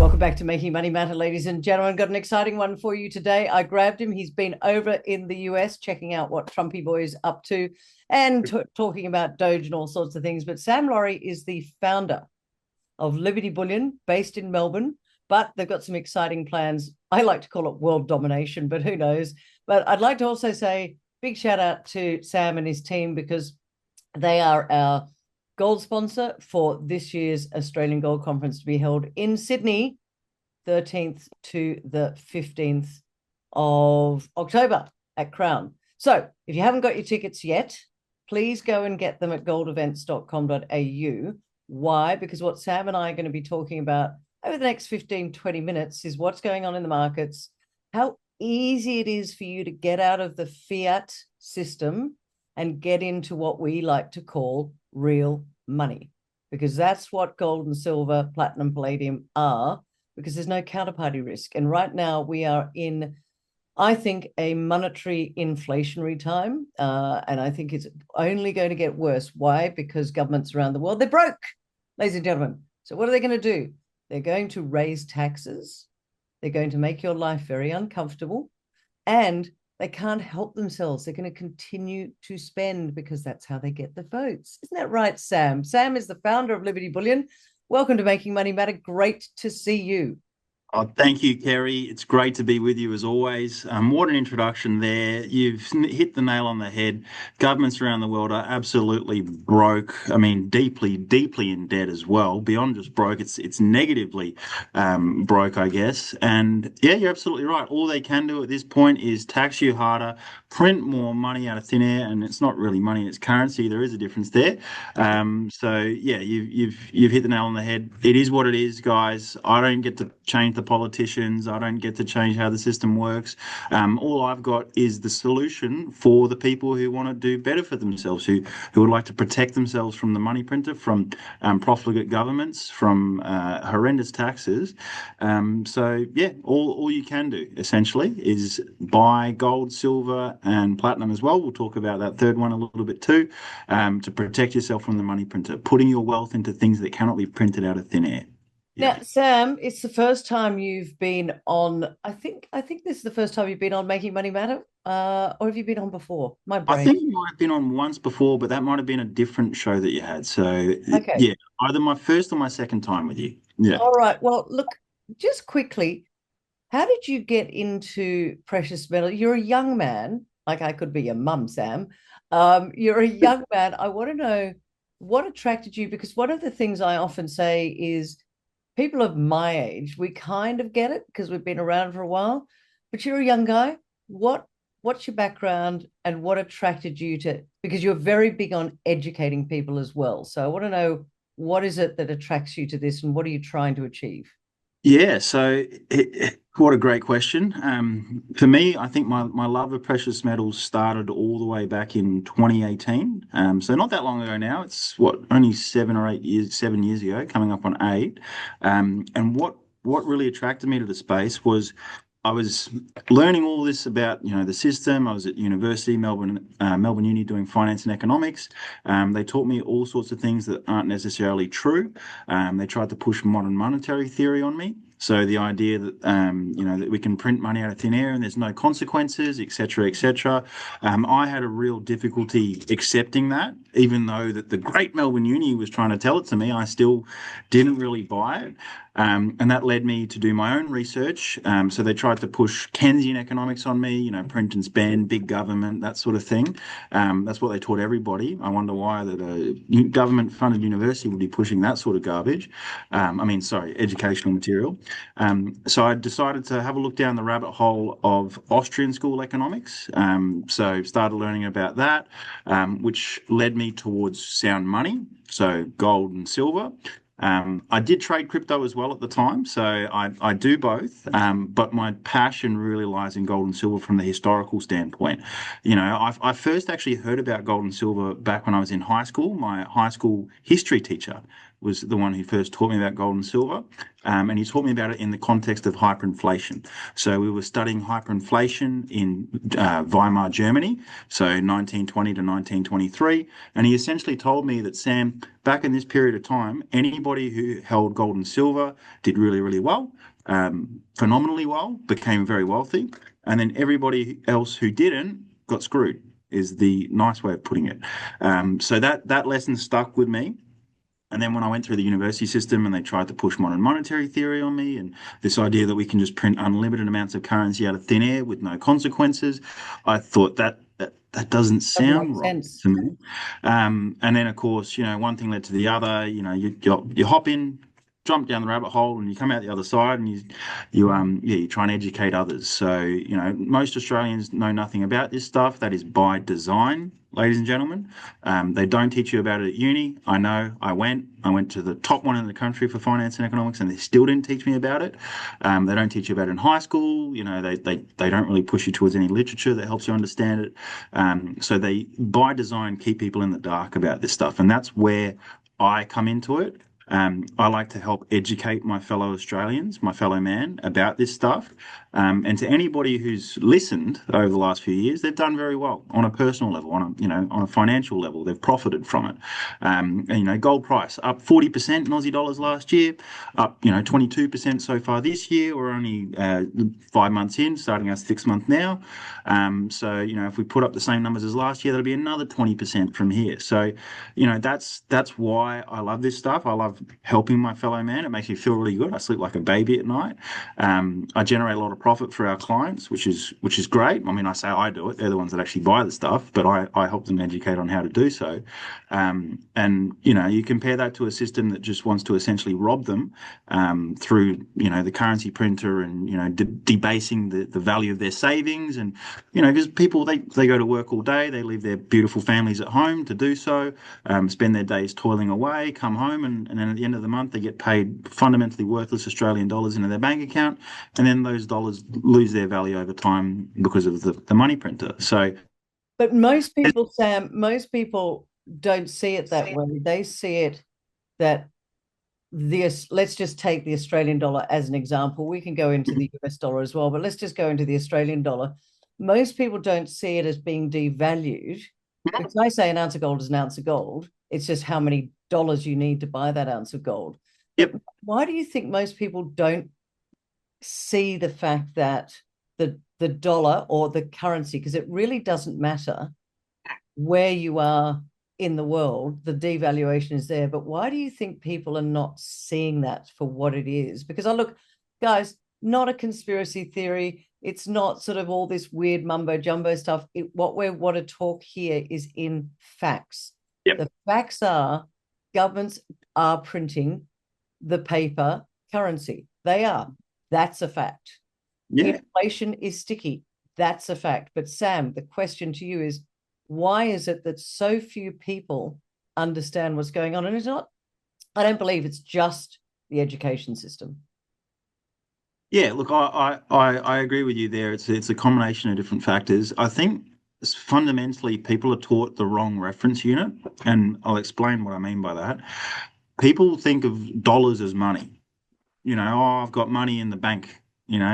Welcome back to Making Money Matter, ladies and gentlemen. Got an exciting one for you today. I grabbed him. He's been over in the US checking out what Trumpy Boy's up to and talking about Doge and all sorts of things. But Sam Lawrie is the founder of Liberty Bullion, based in Melbourne. But they've got some exciting plans. I like to call it world domination, but who knows? But I'd like to also say big shout out to Sam and his team, because they are our gold sponsor for this year's Australian Gold Conference to be held in Sydney, 13th to the 15th of October at Crown. So if you haven't got your tickets yet, please go and get them at goldevents.com.au. Why? Because what Sam and I are going to be talking about over the next 15, 20 minutes is what's going on in the markets, how easy it is for you to get out of the fiat system and get into what we like to call real money, because that's what gold and silver, platinum, palladium are, because there's no counterparty risk. And right now we are in, I think, a monetary inflationary time. And I think it's only going to get worse. Why? Because governments around the world, they're broke, ladies and gentlemen. So what are they going to do? They're going to raise taxes. They're going to make your life very uncomfortable. And they can't help themselves. They're going to continue to spend because that's how they get the votes. Isn't that right, Sam? Sam is the founder of Liberty Bullion. Welcome to Making Money Matter. Great to see you. Oh, thank you, Kerry. It's great to be with you as always. What an introduction there. You've hit the nail on the head. Governments around the world are absolutely broke. I mean, deeply, deeply in debt as well. Beyond just broke, it's negatively broke, I guess. And yeah, you're absolutely right. All they can do at this point is tax you harder, print more money out of thin air, and it's not really money; it's currency. There is a difference there. So yeah, you've hit the nail on the head. It is what it is, guys. I don't get to change the politicians. I don't get to change how the system works. All I've got is the solution for the people who want to do better for themselves, who would like to protect themselves from the money printer, from profligate governments, from horrendous taxes. So yeah, all you can do essentially is buy gold, silver, and platinum as well. We'll talk about that third one a little bit too, to protect yourself from the money printer, putting your wealth into things that cannot be printed out of thin air. Now, Sam, it's the first time you've been on. I think this is the first time you've been on Making Money Matter, or have you been on before? My I brain. think you might have been on once before, but that might have been a different show that you had. So Okay. yeah, either my first or my second time with you. Yeah. All right. Well, look, just quickly, how did you get into precious metal? You're a young man, like I could be your mum, Sam. You're a young man. I want to know what attracted you, because one of the things I often say is people of my age, we kind of get it because we've been around for a while, but you're a young guy. What's your background and what attracted you to, because you're very big on educating people as well. So I want to know, what is it that attracts you to this and what are you trying to achieve? Yeah, so what a great question. For me, I think my love of precious metals started all the way back in 2018. So not that long ago now. It's what, only 7 or 8 years, 7 years ago, coming up on eight. And what really attracted me to the space was I was learning all this about, the system. I was at university, Melbourne Uni, doing finance and economics. They taught me all sorts of things that aren't necessarily true. They tried to push modern monetary theory on me. So the idea that that we can print money out of thin air and there's no consequences, etc., etc. I had a real difficulty accepting that, even though that the great Melbourne Uni was trying to tell it to me. I still didn't really buy it. And that led me to do my own research. So they tried to push Keynesian economics on me, print and spend, big government, that sort of thing. That's what they taught everybody. I wonder why that a government-funded university would be pushing that sort of garbage. Sorry, educational material. So I decided to have a look down the rabbit hole of Austrian school economics. So started learning about that, which led me towards sound money, so gold and silver. I did trade crypto as well at the time, so I do both. But my passion really lies in gold and silver from the historical standpoint. I first actually heard about gold and silver back when I was in high school. My high school history teacher was the one who first taught me about gold and silver. And he taught me about it in the context of hyperinflation. So we were studying hyperinflation in Weimar, Germany, so 1920 to 1923. And he essentially told me that, Sam, back in this period of time, anybody who held gold and silver did really, really well, phenomenally well, became very wealthy. And then everybody else who didn't got screwed, is the nice way of putting it. So that lesson stuck with me. And then when I went through the university system and they tried to push modern monetary theory on me and this idea that we can just print unlimited amounts of currency out of thin air with no consequences, I thought that doesn't Doesn't make sound right sense. to me. And then, of course, one thing led to the other. You hop in, jump down the rabbit hole, and you come out the other side, and you try and educate others. So most Australians know nothing about this stuff. That is by design, ladies and gentlemen. They don't teach you about it at uni. I know. I went to the top one in the country for finance and economics, and they still didn't teach me about it. They don't teach you about it in high school. They don't really push you towards any literature that helps you understand it. So they, by design, keep people in the dark about this stuff, and that's where I come into it. I like to help educate my fellow Australians, my fellow man, about this stuff. And to anybody who's listened over the last few years, they've done very well on a personal level, on a financial level. They've profited from it. And gold price up 40% in Aussie dollars last year, up 22% so far this year. We're only 5 months in, starting our 6th month now. So if we put up the same numbers as last year, that'll be another 20% from here. So that's why I love this stuff. I love helping my fellow man. It makes me feel really good. I sleep like a baby at night. I generate a lot of profit for our clients, which is great. I mean, I say I do it. They're the ones that actually buy the stuff, but I help them educate on how to do so. And you compare that to a system that just wants to essentially rob them through the currency printer and debasing the value of their savings. And because people they go to work all day, they leave their beautiful families at home to do so, spend their days toiling away, come home, and then at the end of the month they get paid fundamentally worthless Australian dollars into their bank account, and then those dollars lose their value over time because of the money printer. So, but most people, Sam, don't see it that way. They see it that let's just take the Australian dollar as an example. We can go into the US dollar as well, but let's just go into the Australian dollar. Most people don't see it as being devalued, because I say an ounce of gold is an ounce of gold. It's just how many dollars you need to buy that ounce of gold. yep. Why do you think most people don't see the fact that the dollar or the currency, because it really doesn't matter where you are in the world, the devaluation is there. But why do you think people are not seeing that for what it is? Because guys, not a conspiracy theory. It's not sort of all this weird mumbo jumbo stuff. What we want to talk here is in facts. Yep. The facts are governments are printing the paper currency. They are. That's a fact. Yeah. Inflation is sticky. That's a fact. But Sam, the question to you is, why is it that so few people understand what's going on? And it's not, I don't believe it's just the education system. Yeah, look, I agree with you there. It's a combination of different factors. I think fundamentally people are taught the wrong reference unit, and I'll explain what I mean by that. People think of dollars as money. I've got money in the bank.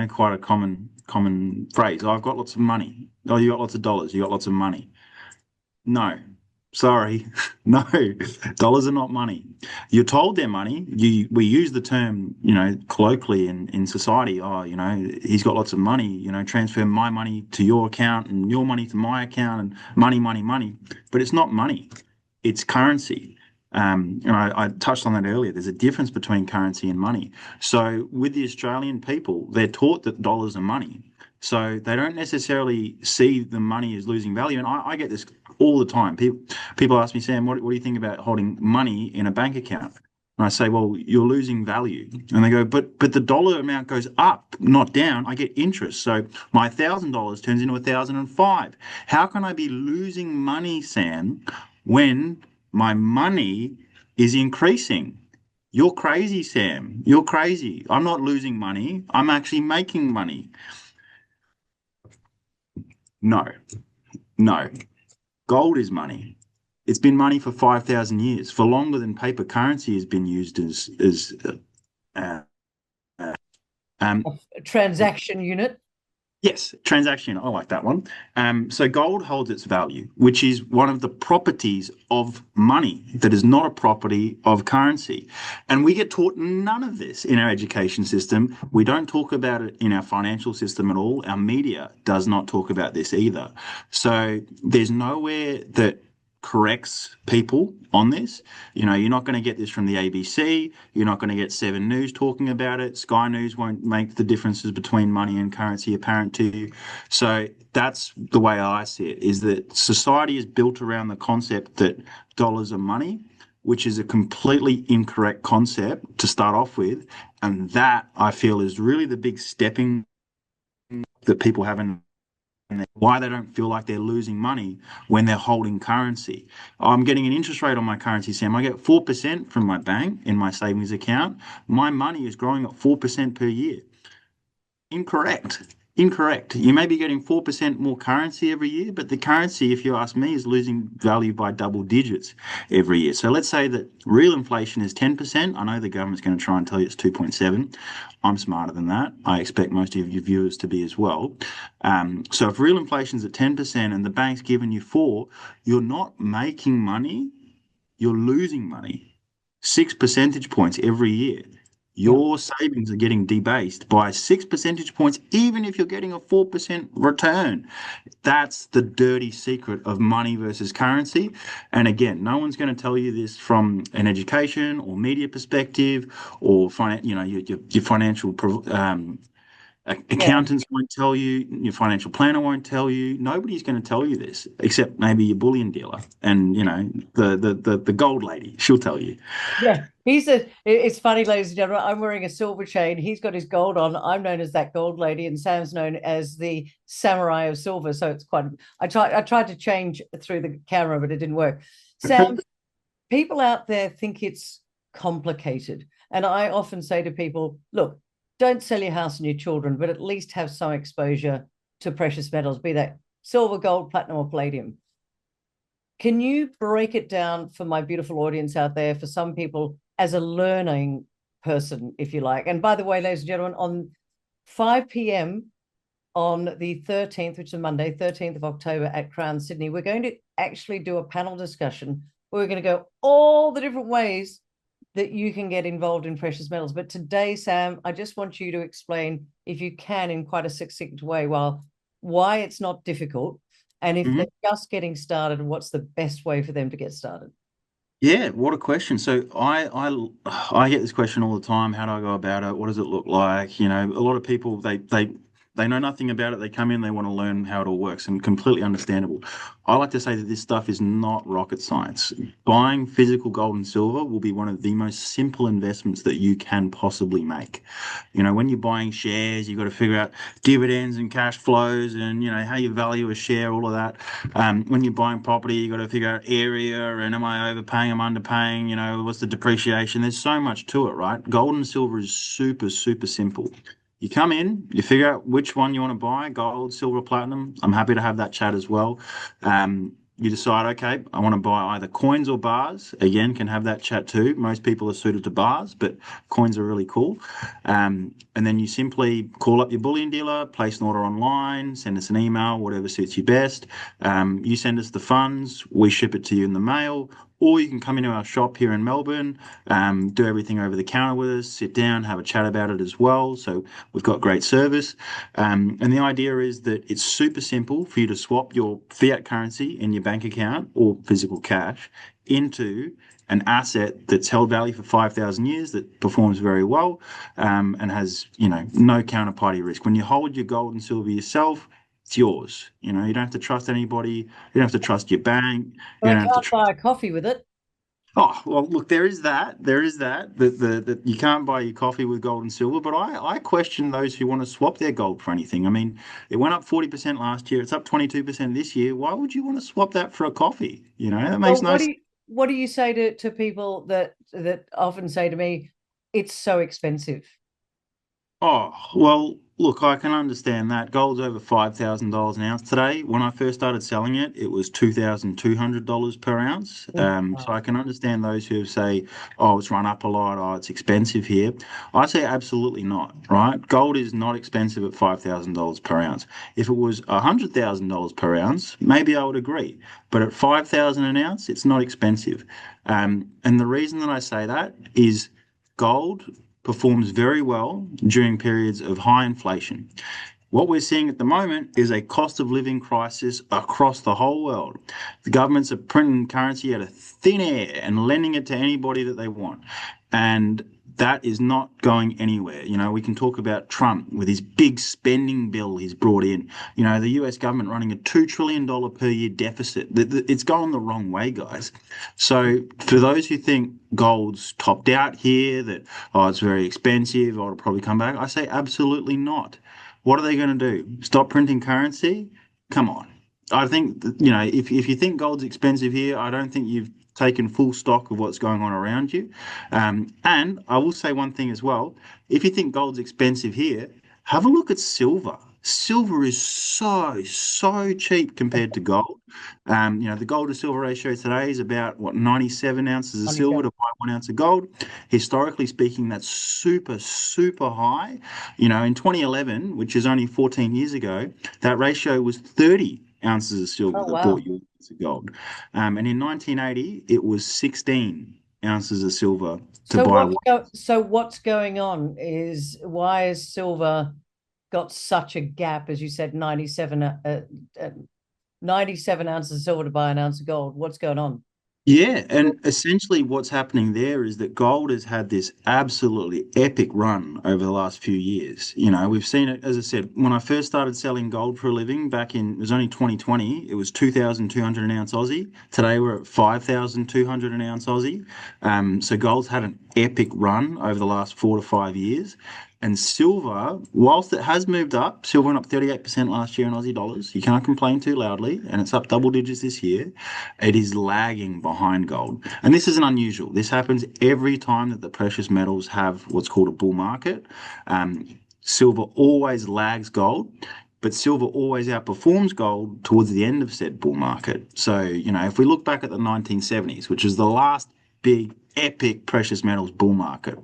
Quite a common phrase. I've got lots of money. Oh, you got lots of dollars. You got lots of money. No, sorry, no, dollars are not money. You're told they're money. We use the term, colloquially in society. Oh, he's got lots of money. Transfer my money to your account and your money to my account and money, money, money. But it's not money. It's currency. And I touched on that earlier. There's a difference between currency and money. So with the Australian people, they're taught that dollars are money. So they don't necessarily see the money as losing value. And I get this all the time. People ask me, Sam, what do you think about holding money in a bank account? And I say, well, you're losing value. And they go, but the dollar amount goes up, not down. I get interest. So my $1,000 turns into 1,005. How can I be losing money, Sam, when my money is increasing? You're crazy, Sam. You're crazy. I'm not losing money. I'm actually making money. No, no. Gold is money. It's been money for 5,000 years, for longer than paper currency has been used as uh, uh, um, A transaction unit. Yes, transaction. I like that one. So gold holds its value, which is one of the properties of money that is not a property of currency. And we get taught none of this in our education system. We don't talk about it in our financial system at all. Our media does not talk about this either. So there's nowhere that corrects people on this. You're not going to get this from the ABC. You're not going to get Seven News talking about it. Sky News won't make the differences between money and currency apparent to you. So that's the way I see it, is that society is built around the concept that dollars are money, which is a completely incorrect concept to start off with. And that, I feel, is really the big stepping that people haven't, why they don't feel like they're losing money when they're holding currency. I'm getting an interest rate on my currency, Sam. I get 4% from my bank in my savings account. My money is growing at 4% per year. Incorrect. Incorrect. You may be getting 4% more currency every year, but the currency, if you ask me, is losing value by double digits every year. So let's say that real inflation is 10%. I know the government's going to try and tell you it's 2.7. I'm smarter than that. I expect most of your viewers to be as well. So if real inflation is at 10% and the bank's giving you 4, you're not making money, you're losing money. 6 percentage points every year. Yeah. Your savings are getting debased by 6 percentage points, even if you're getting a 4% return. That's the dirty secret of money versus currency. And again, no one's going to tell you this from an education or media perspective, or your financial Yeah. accountants won't tell you, your financial planner won't tell you. Nobody's going to tell you this except maybe your bullion dealer and the gold lady. She'll tell you. Yeah, it's funny, ladies and gentlemen. I'm wearing a silver chain. He's got his gold on. I'm known as that gold lady, and Sam's known as the samurai of silver. So it's quite. I tried to change through the camera, but it didn't work. Sam, people out there think it's complicated, and I often say to people, look, don't sell your house and your children, but at least have some exposure to precious metals, be that silver, gold, platinum, or palladium. Can you break it down for my beautiful audience out there, for some people, as a learning person, if you like? And by the way, ladies and gentlemen, on 5 p.m. on the 13th, which is Monday, 13th of October at Crown Sydney, we're going to actually do a panel discussion where we're going to go all the different ways that you can get involved in precious metals. But today, Sam, I just want you to explain, if you can, in quite a succinct way, why it's not difficult, and if they're just getting started, what's the best way for them to get started? Yeah, what a question. So I get this question all the time. How do I go about it? What does it look like? A lot of people they know nothing about it. They come in, they want to learn how it all works, and completely understandable. I like to say that this stuff is not rocket science. Buying physical gold and silver will be one of the most simple investments that you can possibly make. When you're buying shares, you've got to figure out dividends and cash flows and how you value a share, all of that. When you're buying property, you got to figure out area and am I overpaying, am I underpaying, what's the depreciation? There's so much to it, right? Gold and silver is super, super simple. You come in, you figure out which one you want to buy, gold, silver, platinum. I'm happy to have that chat as well. You decide, okay, I want to buy either coins or bars. Again, can have that chat too. Most people are suited to bars, but coins are really cool. And then you simply call up your bullion dealer, place an order online, send us an email, whatever suits you best. You send us the funds, we ship it to you in the mail, or you can come into our shop here in Melbourne, do everything over the counter with us, sit down, have a chat about it as well. So we've got great service. And the idea is that it's super simple for you to swap your fiat currency in your bank account or physical cash into an asset that's held value for 5,000 years, that performs very well, and has, no counterparty risk. When you hold your gold and silver yourself, it's yours. You don't have to trust anybody. You don't have to trust your bank. But You I don't have to can't trust. buy a coffee with it. Oh, well, look, there is that. There is that. That you can't buy your coffee with gold and silver. But I question those who want to swap their gold for anything. I mean, it went up 40% last year. It's up 22% this year. Why would you want to swap that for a coffee? That makes Well, no sense. what do you say to people that often say to me, it's so expensive? Oh, well, look, I can understand that. Gold's over $5,000 an ounce today. When I first started selling it, it was $2,200 per ounce. So Wow. I can understand those who say, oh, it's run up a lot, oh, it's expensive here. I say absolutely not, right? Gold is not expensive at $5,000 per ounce. If it was $100,000 per ounce, maybe I would agree. But at 5,000 an ounce, it's not expensive. And the reason that I say that is gold performs very well during periods of high inflation. What we're seeing at the moment is a cost of living crisis across the whole world. The governments are printing currency out of thin air and lending it to anybody that they want. And that is not going anywhere. You know, we can talk about Trump with his big spending bill he's brought in. You know, the US government running a $2 trillion per year deficit. It's going the wrong way, guys. So for those who think gold's topped out here, that, oh, it's very expensive, or it'll probably come back, I say absolutely not. What are they going to do? Stop printing currency? Come on. I think, you know, if you think gold's expensive here, I don't think you've taken full stock of what's going on around you. And I will say one thing as well. If you think gold's expensive here, have a look at silver. Silver is so cheap compared to gold. You know, the gold to silver ratio today is about what, 97 ounces of silver to buy 1 ounce of gold. Historically speaking, that's super high. You know, in 2011, which is only 14 years ago, that ratio was 30 ounces of silver Oh, that bought wow. you 1 ounce of gold. And in 1980, it was 16 ounces of silver to buy one. So what's going on is why is silver got such a gap, as you said, 97 ounces of silver to buy an ounce of gold? What's going on? Yeah, and essentially what's happening there is that gold has had this absolutely epic run over the last few years. You know, we've seen it, as I said, when I first started selling gold for a living back in, it was only 2020, it was 2,200 an ounce Aussie. Today we're at 5,200 an ounce Aussie. So gold's had an epic run over the last 4 to 5 years. And silver, whilst it has moved up, silver went up 38% last year in Aussie dollars. You can't complain too loudly, and it's up double digits this year. It is lagging behind gold. And this isn't unusual. This happens every time that the precious metals have what's called a bull market. Silver always lags gold, but silver always outperforms gold towards the end of said bull market. So, you know, if we look back at the 1970s, which is the last big, epic precious metals bull market,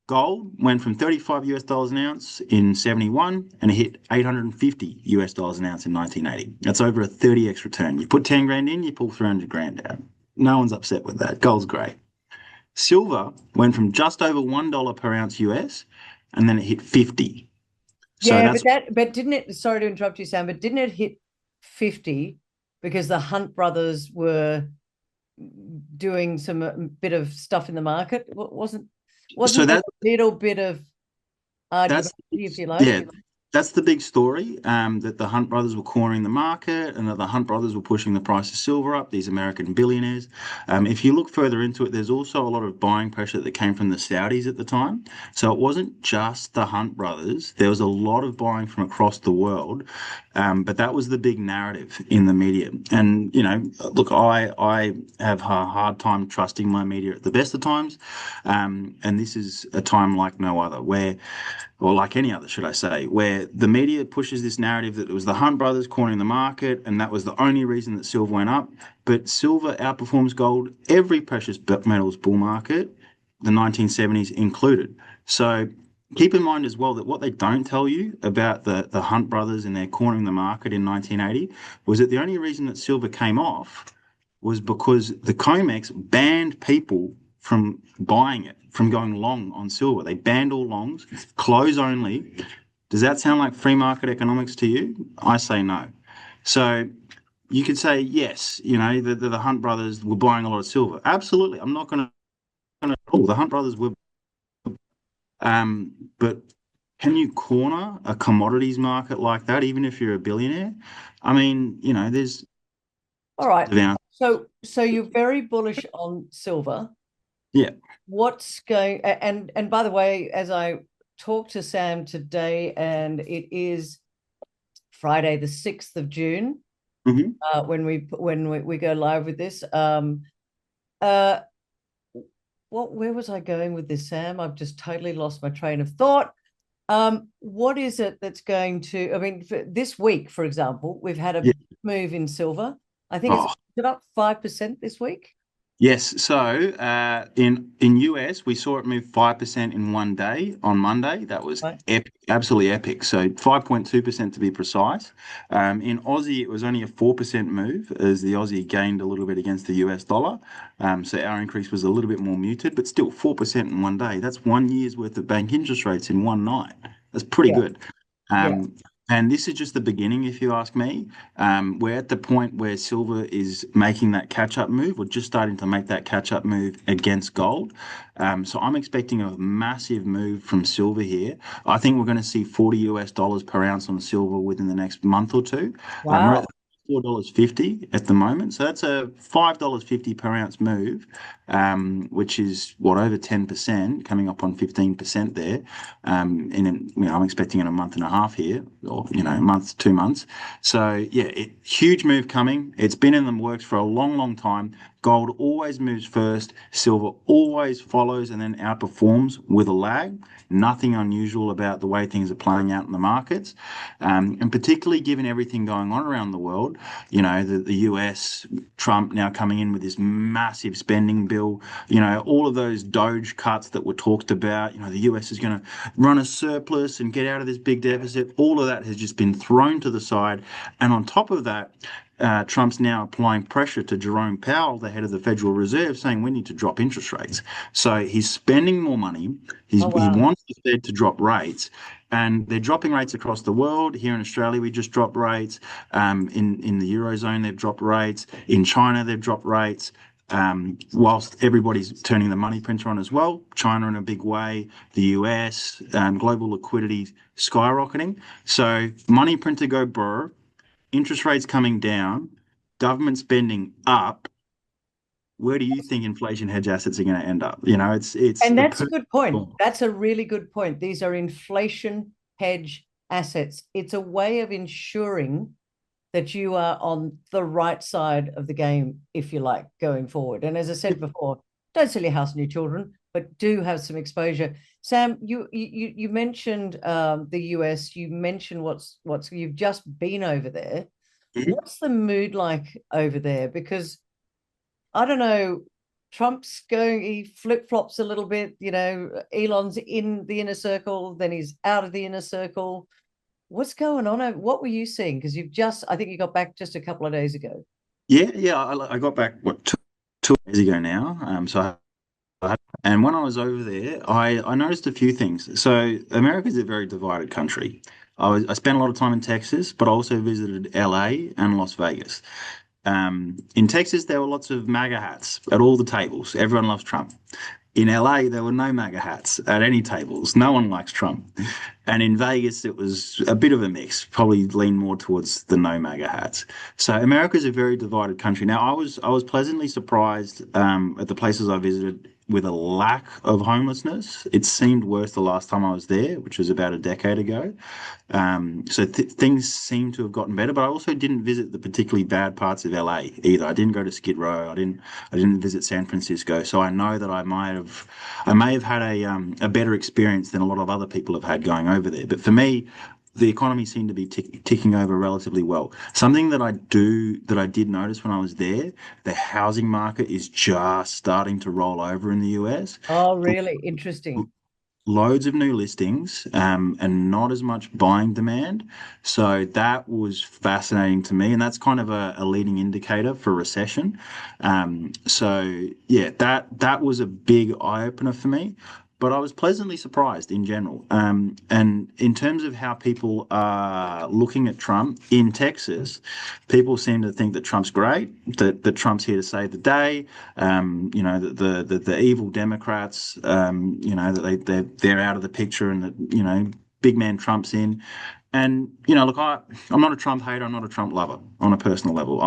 gold went from 35 US dollars an ounce in 71 and it hit 850 US dollars an ounce in 1980. That's over a 30x return. You put 10 grand in, you pull 300 grand out. No one's upset with that. Gold's great. Silver went from just over $1 per ounce US and then it hit 50. So Yeah, that's but didn't it, sorry to interrupt you, Sam, but didn't it hit 50 because the Hunt brothers were doing some bit of stuff in the market? so Wasn't there that a little bit of that's arguability, if you like? yeah, that's the big story. That the Hunt brothers were cornering the market, and that the Hunt brothers were pushing the price of silver up. These American billionaires. If you look further into it, there's also a lot of buying pressure that came from the Saudis at the time. So it wasn't just the Hunt brothers. There was a lot of buying from across the world. But that was the big narrative in the media. And you know, look, I have a hard time trusting my media at the best of times. And this is a time like no other, where or like any other, should I say, where the media pushes this narrative that it was the Hunt brothers cornering the market, and that was the only reason that silver went up. But silver outperforms gold every precious metals bull market, the 1970s included. So keep in mind as well that what they don't tell you about the Hunt brothers and their cornering the market in 1980 was that the only reason that silver came off was because the COMEX banned people from buying it, from going long on silver. They banned all longs, close only. Does that sound like free market economics to you? I say no. So you could say, yes, you know, the Hunt brothers were buying a lot of silver. Absolutely. I'm not going to, oh, the Hunt brothers were, but can you corner a commodities market like that, even if you're a billionaire? I mean, you know, there's, All right. So you're very bullish on silver. yeah. What's going, and by the way, as I talked to Sam today, and it is Friday, the 6th of June, Mm-hmm. when we go live with this. Where was I going with this, Sam? I've just totally lost my train of thought. What is it that's going to, I mean, for this week, for example, we've had a Yeah. big move in silver. I think Oh, it's up 5% this week. yes. So in US, we saw it move 5% in one day on Monday. That was Right. epic, absolutely epic. So 5.2% to be precise. In Aussie, it was only a 4% move as the Aussie gained a little bit against the US dollar. So our increase was a little bit more muted, but still 4% in one day. That's 1 year's worth of bank interest rates in one night. That's pretty Yeah. good. Yeah. Um, and this is just the beginning, if you ask me. We're at the point where silver is making that catch-up move, or just starting to make that catch-up move against gold. So I'm expecting a massive move from silver here. I think we're going to see 40 US dollars per ounce on silver within the next month or two. We're at Wow. $4.50 at the moment, so that's a $5.50 per ounce move, which is what, over 10%, coming up on 15% there. I'm expecting in a month and a half here, or a month, 2 months. So yeah, huge move coming. It's been in the works for a long, long time. Gold always moves first. Silver always follows and then outperforms with a lag. Nothing unusual about the way things are playing out in the markets, and particularly given everything going on around the world. The US, Trump now coming in with this massive spending bill. All of those Doge cuts that were talked about. The US is going to run a surplus and get out of this big deficit. All of that has just been thrown to the side. And on top of that, Trump's now applying pressure to Jerome Powell, the head of the Federal Reserve, saying we need to drop interest rates. So he's spending more money. Oh, He wow. wants the Fed to drop rates, and they're dropping rates across the world. Here in Australia, we just dropped rates. In the Eurozone, they've dropped rates. In China, they've dropped rates. Whilst everybody's turning the money printer on as well, China in a big way, the US, global liquidity skyrocketing. So money printer go burr, interest rates coming down, government spending up. Where do you think inflation hedge assets are going to end up? It's And a that's a perfect good point. storm. That's a really good point. These are inflation hedge assets. It's a way of ensuring that you are on the right side of the game, if you like, going forward. And as I said before, don't sell your house and your children, but do have some exposure. Sam, you mentioned the US. You mentioned what's you've just been over there. What's the mood like over there? Because I don't know. Trump's going, he flip flops a little bit. Elon's in the inner circle, then he's out of the inner circle. What's going on? What were you seeing? Because I think you got back just a couple of days ago. Yeah, yeah. I got back what, two days ago now. And when I was over there, I noticed a few things. So America is a very divided country. I spent a lot of time in Texas, but I also visited LA and Las Vegas. In Texas, there were lots of MAGA hats at all the tables. Everyone loves Trump. In LA, there were no MAGA hats at any tables. No one likes Trump. And in Vegas, it was a bit of a mix, probably lean more towards the no MAGA hats. So America is a very divided country. Now, I was pleasantly surprised at the places I visited with a lack of homelessness. It seemed worse the last time I was there, which was about a decade ago. So things seem to have gotten better, but I also didn't visit the particularly bad parts of LA either. I didn't go to Skid Row. I didn't visit San Francisco. So I know that I may have had a better experience than a lot of other people have had going over there. But for me, the economy seemed to be ticking over relatively well. Something that I did notice when I was there, the housing market is just starting to roll over in the US. Oh, really? Interesting. Loads of new listings, and not as much buying demand. So that was fascinating to me, and that's kind of a leading indicator for recession. So yeah, that was a big eye opener for me. But I was pleasantly surprised in general. And in terms of how people are looking at Trump in Texas, people seem to think that Trump's great, that Trump's here to save the day. The evil Democrats, that they're out of the picture, and that big man Trump's in. And look, I'm not a Trump hater. I'm not a Trump lover on a personal level.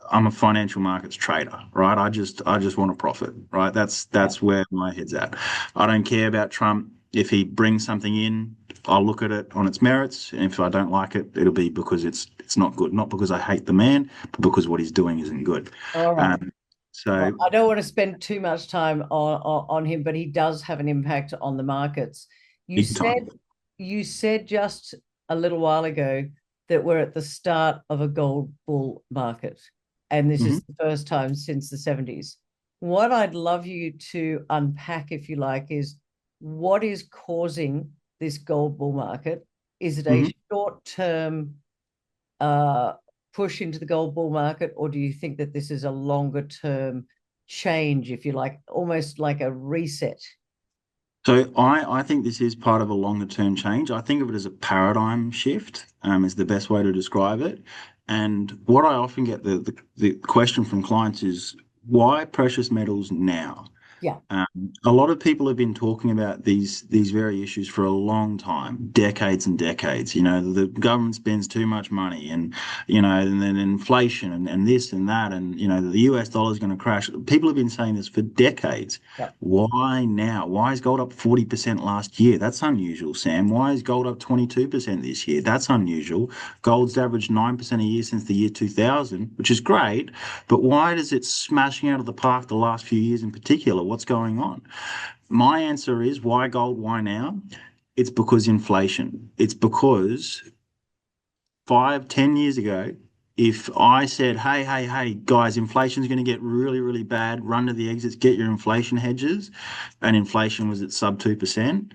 I'm a financial markets trader, right? I just want to profit, right? Yeah. That's where my head's at. I don't care about Trump. If he brings something in, I'll look at it on its merits. And if I don't like it, it'll be because it's not good, not because I hate the man, but because what he's doing isn't good. All right. Um, Well, so I don't want to spend too much time on him, but he does have an impact on the markets. You big said time. you said just a little while ago that we're at the start of a gold bull market, and this Hmm. is the first time since the 70s. What I'd love you to unpack, if you like, is what is causing this gold bull market? Is it a Hmm. short-term uh, push into the gold bull market, or do you think that this is a longer-term change, if you like, almost like a reset? So I think this is part of a longer term change. I think of it as a paradigm shift, is the best way to describe it. And what I often get the question from clients is why precious metals now? Yeah. A lot of people have been talking about these very issues for a long time, decades and decades. You know, the government spends too much money, and and then inflation and this and that, and the US dollar is going to crash. People have been saying this for decades. Yeah. Why now? Why is gold up 40% last year? That's unusual, Sam. Why is gold up 22% this year? That's unusual. Gold's averaged 9% a year since the year 2000, which is great, but why does it smashing out of the park the last few years in particular? What's going on? My answer is why gold? Why now? It's because inflation. It's because 5, 10 years ago, if I said, hey, guys, inflation's going to get really, really bad, run to the exits, get your inflation hedges, and inflation was at sub 2%,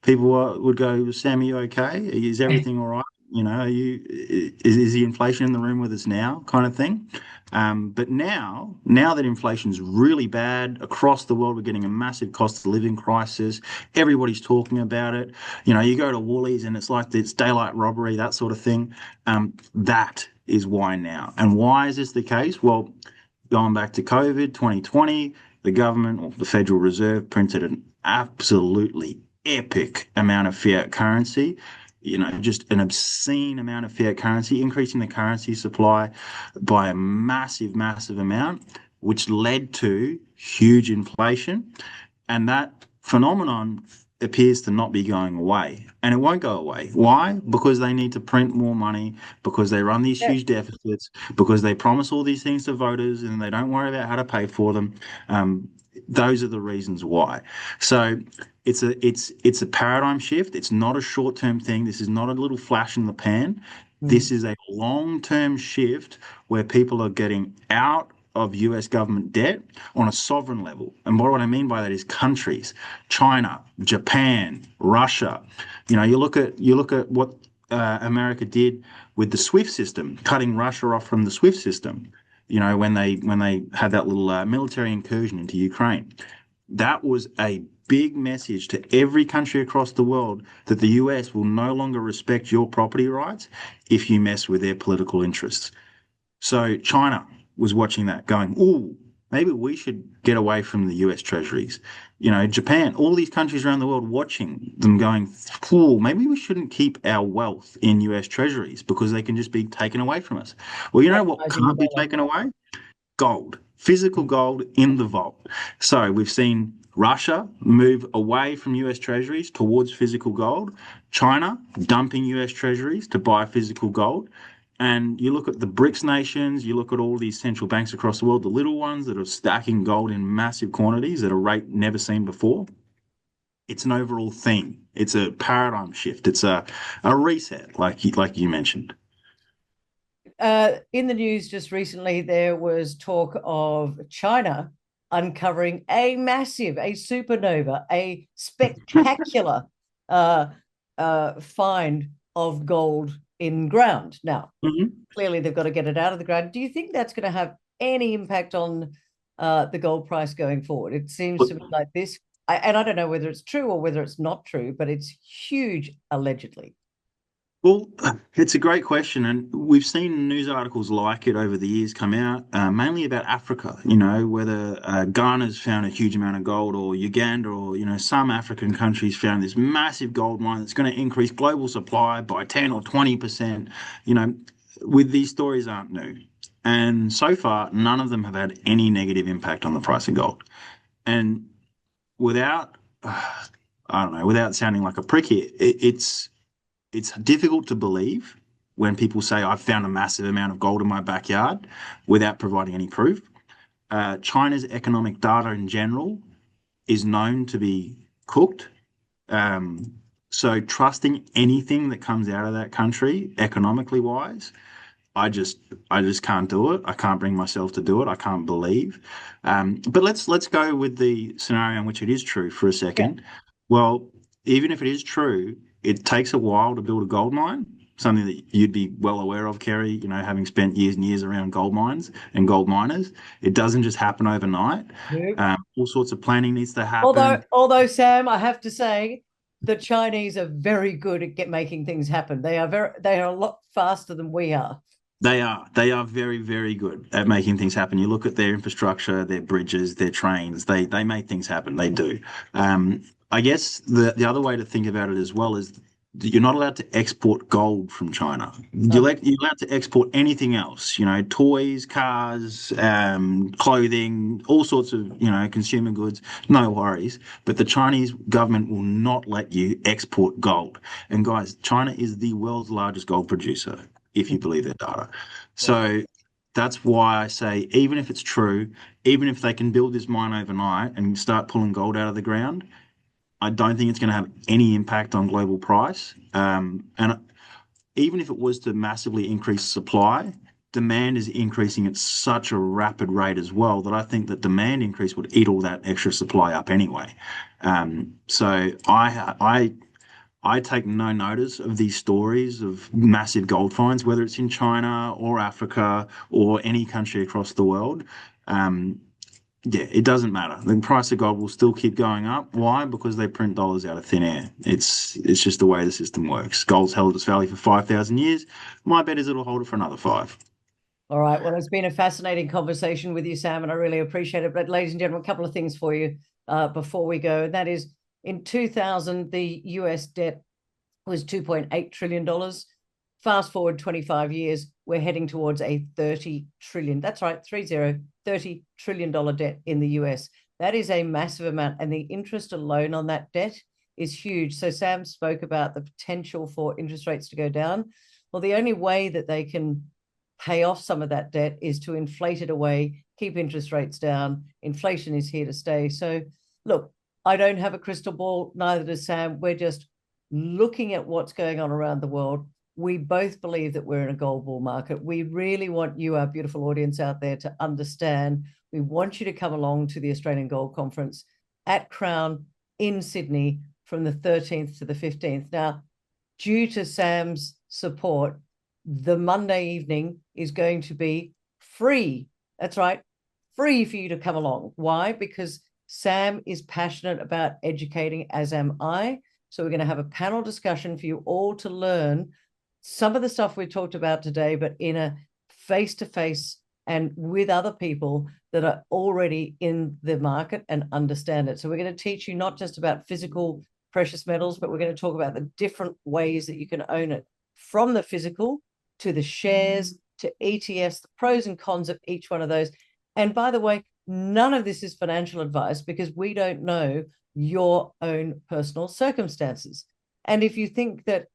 people would go, Sam, are you okay? Is everything all right? Is the inflation in the room with us now, kind of thing? But now that inflation's really bad across the world, we're getting a massive cost of living crisis. Everybody's talking about it. You go to Woolies and it's like it's daylight robbery, that sort of thing. That is why now. And why is this the case? Well, going back to COVID 2020, the government or the Federal Reserve printed an absolutely epic amount of fiat currency, just an obscene amount of fiat currency, increasing the currency supply by a massive, massive amount, which led to huge inflation. And that phenomenon appears to not be going away. And it won't go away. Why? Because they need to print more money, because they run these Yeah. huge deficits, because they promise all these things to voters and they don't worry about how to pay for them. Those are the reasons why. So it's a paradigm shift. It's not a short-term thing. This is not a little flash in the pan. Mm. This is a long-term shift where people are getting out of US government debt on a sovereign level. And what I mean by that is countries, China, Japan, Russia. You look at what America did with the SWIFT system, cutting Russia off from the SWIFT system. When they had that little military incursion into Ukraine, that was a big message to every country across the world that the US will no longer respect your property rights if you mess with their political interests. So China was watching that going, oh, maybe we should get away from the US treasuries. Japan, all these countries around the world watching them going, oh, maybe we shouldn't keep our wealth in US treasuries because they can just be taken away from us. Well, you know what Recognizing the can't be dollar. taken away? Gold, physical gold in the vault. So we've seen Russia move away from US treasuries towards physical gold, China dumping US treasuries to buy physical gold. And you look at the BRICS nations, you look at all these central banks across the world, the little ones that are stacking gold in massive quantities at a rate never seen before. It's an overall theme. It's a paradigm shift. It's a reset, like you mentioned. In the news just recently, there was talk of China uncovering a massive, a supernova, a spectacular uh, find of gold in ground. Now, Mhm. clearly, they've got to get it out of the ground. Do you think that's going to have any impact on the gold price going forward? It seems to me like this, and I don't know whether it's true or whether it's not true, but it's huge, allegedly. Well, it's a great question, and we've seen news articles like it over the years come out, mainly about Africa. Whether Ghana's found a huge amount of gold, or Uganda, or some African countries found this massive gold mine that's going to increase global supply by 10 or 20%. You know, with these stories aren't new, and so far none of them have had any negative impact on the price of gold. And without, I don't know, without sounding like a prick here, it's difficult to believe when people say I've found a massive amount of gold in my backyard without providing any proof. China's economic data in general is known to be cooked. Um, So trusting anything that comes out of that country, economically wise, I just I just can't do it. I can't bring myself to do it. I can't believe. But let's go with the scenario in which it is true for a Yeah. second. Well, even if it is true, it takes a while to build a gold mine, something that you'd be well aware of, Kerry, having spent years and years around gold mines and gold miners. It doesn't just happen overnight. Nope. All sorts of planning needs to Although, happen. although Sam, I have to say, the Chinese are very good at making things happen. They are a lot faster than we are. They are very, very good at making things happen. You look at their infrastructure, their bridges, their trains, they make things happen. They do. I guess the other way to think about it as well is that you're not allowed to export gold from China. You're allowed to export anything else, toys, cars, clothing, all sorts of, consumer goods, no worries. But the Chinese government will not let you export gold. And guys, China is the world's largest gold producer, if you believe their data. So that's why I say, even if it's true, even if they can build this mine overnight and start pulling gold out of the ground, I don't think it's going to have any impact on global price. And even if it was to massively increase supply, demand is increasing at such a rapid rate as well that I think that demand increase would eat all that extra supply up anyway. So I take no notice of these stories of massive gold finds, whether it's in China or Africa or any country across the world. Um, yeah, it doesn't matter. The price of gold will still keep going up. Why? Because they print dollars out of thin air. It's just the way the system works. Gold's held its value for 5,000 years. My bet is it'll hold it for another five. All right. Well, it's been a fascinating conversation with you, Sam, and I really appreciate it. But, ladies and gentlemen, a couple of things for you before we go. And that is, in 2000, the US debt was $2.8 trillion. Fast forward 25 years, we're heading towards a 30 trillion. That's right, $30 trillion debt in the US. That is a massive amount. And the interest alone on that debt is huge. So Sam spoke about the potential for interest rates to go down. Well, the only way that they can pay off some of that debt is to inflate it away, keep interest rates down. Inflation is here to stay. So look, I don't have a crystal ball, neither does Sam. We're just looking at what's going on around the world. We both believe that we're in a gold bull market. We really want you, our beautiful audience out there, to understand. We want you to come along to the Australian Gold Conference at Crown in Sydney from the 13th to the 15th. Now, due to Sam's support, the Monday evening is going to be free. That's right, free for you to come along. Why? Because Sam is passionate about educating, as am I. So we're going to have a panel discussion for you all to learn some of the stuff we talked about today, but in a face-to-face and with other people that are already in the market and understand it. So we're going to teach you not just about physical precious metals, but we're going to talk about the different ways that you can own it, from the physical to the shares to ETFs, the pros and cons of each one of those. And by the way, none of this is financial advice because we don't know your own personal circumstances. And if you think that,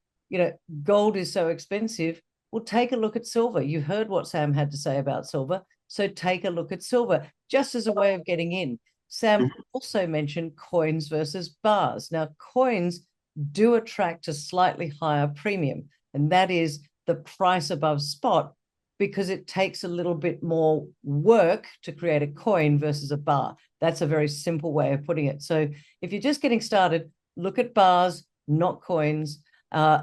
gold is so expensive, well, take a look at silver. You heard what Sam had to say about silver. So take a look at silver just as a way of getting in. Sam also mentioned coins versus bars. Now, coins do attract a slightly higher premium, and that is the price above spot, because it takes a little bit more work to create a coin versus a bar. That's a very simple way of putting it. So if you're just getting started, look at bars, not coins.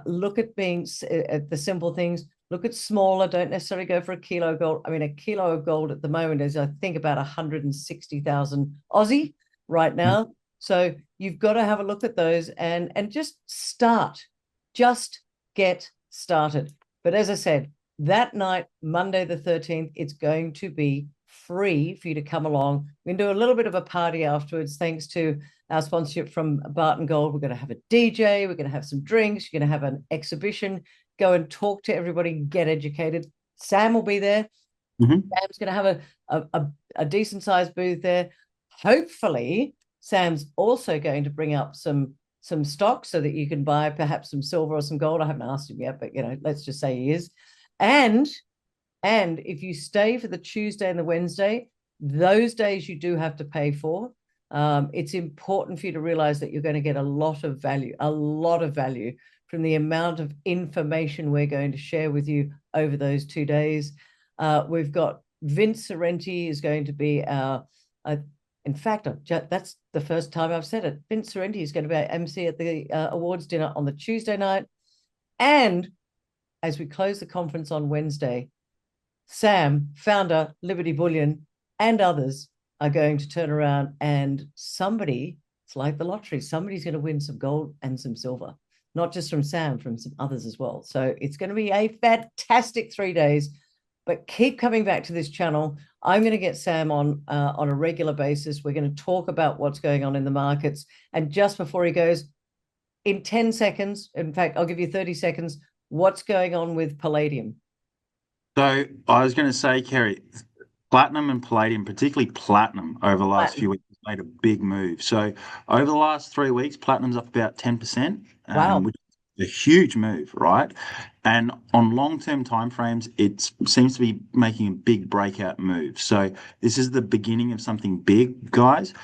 Look at the simple things. Look at smaller. Don't necessarily go for a kilo of gold. I mean, a kilo of gold at the moment is, I think, about 160,000 Aussie right now. So you've got to have a look at those and just start. Just get started. But as I said, that night, Monday the 13th, it's going to be free for you to come along. We can do a little bit of a party afterwards, thanks to our sponsorship from Barton Gold. We're going to have a DJ, we're going to have some drinks, you're going to have an exhibition, go and talk to everybody, get educated. Sam will be there. Sam's going to have a decent sized booth there. Hopefully, Sam's also going to bring up some stocks so that you can buy perhaps some silver or some gold. I haven't asked him yet, but let's just say he is. And if you stay for the Tuesday and the Wednesday, those days you do have to pay for. It's important for you to realize that you're going to get a lot of value from the amount of information we're going to share with you over those 2 days. We've got Vince Sorrenti is going to be in fact, that's the first time I've said it. Vince Sorrenti is going to be our MC at the awards dinner on the Tuesday night. And as we close the conference on Wednesday, Sam, founder, Liberty Bullion, and others are going to turn around, and it's like the lottery, somebody's going to win some gold and some silver, not just from Sam, from some others as well. So it's going to be a fantastic 3 days, but keep coming back to this channel. I'm going to get Sam on a regular basis. We're going to talk about what's going on in the markets. And just before he goes, in 10 seconds, in fact, I'll give you 30 seconds, what's going on with palladium? So I was going to say, Kerry, platinum and palladium, particularly platinum, over the last few weeks, made a big move. So over the last 3 weeks, platinum's up about 10%, Wow. which is a huge move, right? And on long-term timeframes, it seems to be making a big breakout move. So this is the beginning of something big, guys.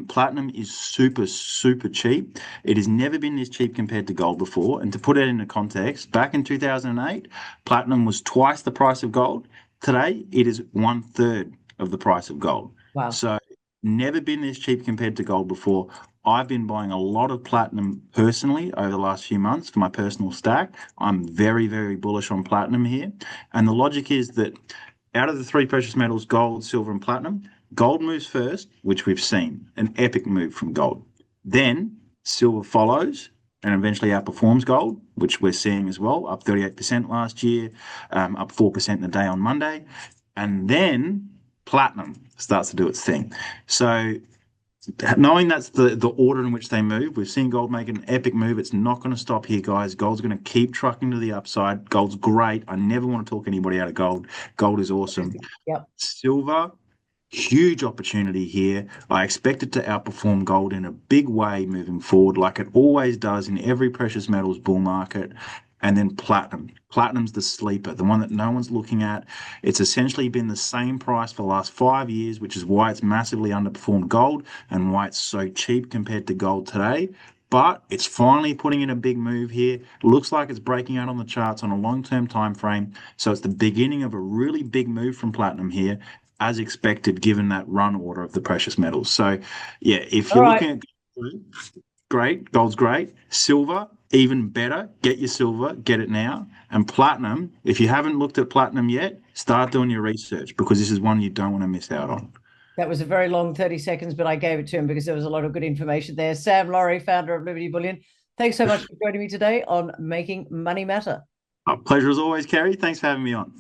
Platinum is super, super cheap. It has never been this cheap compared to gold before. And to put it into context, back in 2008, platinum was twice the price of gold. Today, it is 1/3 of the price of gold. Wow. So never been this cheap compared to gold before. I've been buying a lot of platinum personally over the last few months for my personal stack. I'm very, very bullish on platinum here. And the logic is that out of the three precious metals, gold, silver, and platinum, gold moves first, which we've seen, an epic move from gold. Then silver follows and eventually outperforms gold, which we're seeing as well, up 38% last year, up 4% in the day on Monday. And then platinum starts to do its thing. So knowing that's the order in which they move, we've seen gold make an epic move. It's not going to stop here, guys. Gold's going to keep trucking to the upside. Gold's great. I never want to talk anybody out of gold. Gold is awesome. Yep. Silver, huge opportunity here. I expect it to outperform gold in a big way moving forward, like it always does in every precious metals bull market. And then platinum. Platinum's the sleeper, the one that no one's looking at. It's essentially been the same price for the last 5 years, which is why it's massively underperformed gold and why it's so cheap compared to gold today. But it's finally putting in a big move here. Looks like it's breaking out on the charts on a long-term time frame. So it's the beginning of a really big move from platinum here, as expected, given that run order of the precious metals. So, yeah, if you're looking at gold, great, gold's great. Silver, even better. Get your silver, get it now. And platinum, if you haven't looked at platinum yet, start doing your research, because this is one you don't want to miss out on. That was a very long 30 seconds, but I gave it to him because there was a lot of good information there. Sam Lawrie, founder of Liberty Bullion, thanks so much for joining me today on Making Money Matter. Pleasure as always, Kerry. Thanks for having me on.